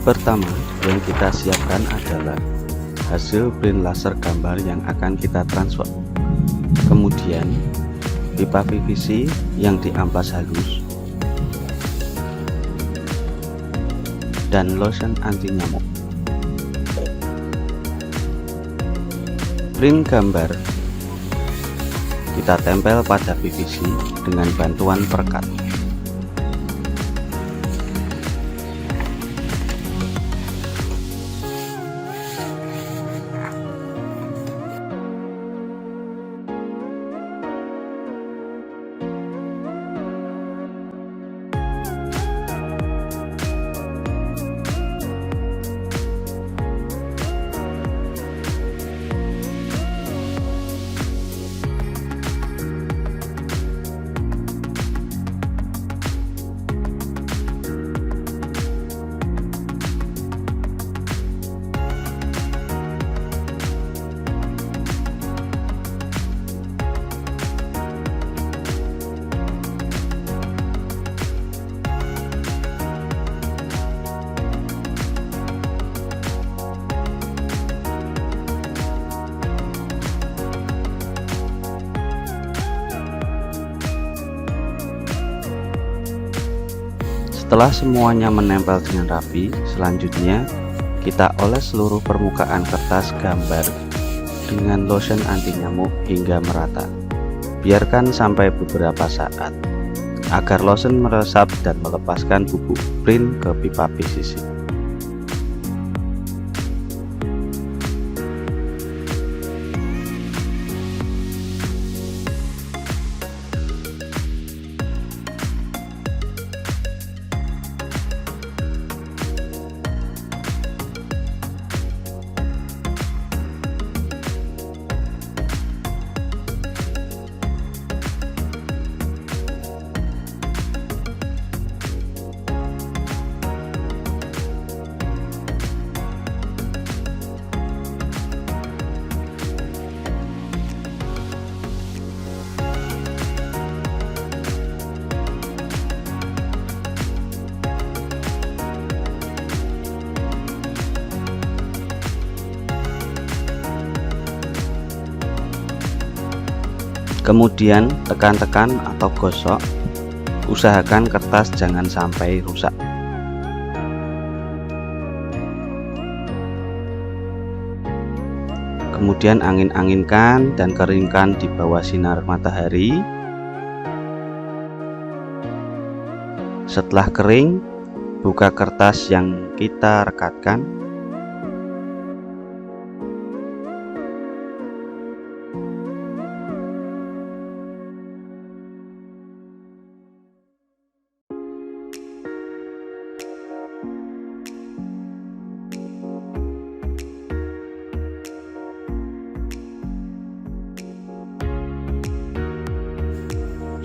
pertama yang kita siapkan adalah hasil print laser gambar yang akan kita transfer. Kemudian pipa PVC yang diamplas halus dan lotion anti nyamuk. Print gambar kita tempel pada PVC dengan bantuan perekat. Setelah semuanya menempel dengan rapi, selanjutnya kita oles seluruh permukaan kertas gambar dengan lotion anti nyamuk hingga merata. Biarkan sampai beberapa saat agar lotion meresap dan melepaskan bubuk print ke pipa PVC. Kemudian tekan-tekan atau gosok, usahakan kertas jangan sampai rusak. Kemudian angin-anginkan dan keringkan di bawah sinar matahari. Setelah kering, buka kertas yang kita rekatkan.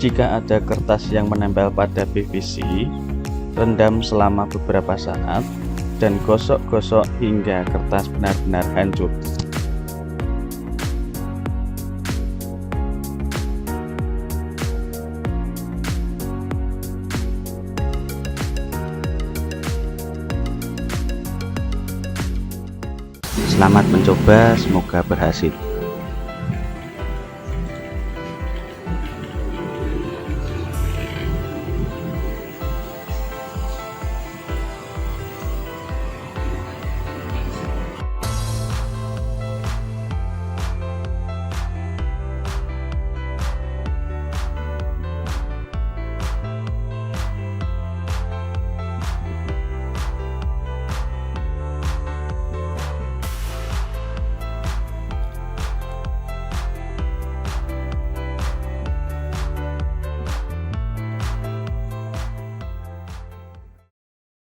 Jika ada kertas yang menempel pada PVC, rendam selama beberapa saat dan gosok-gosok hingga kertas benar-benar hancur. Selamat mencoba, semoga berhasil.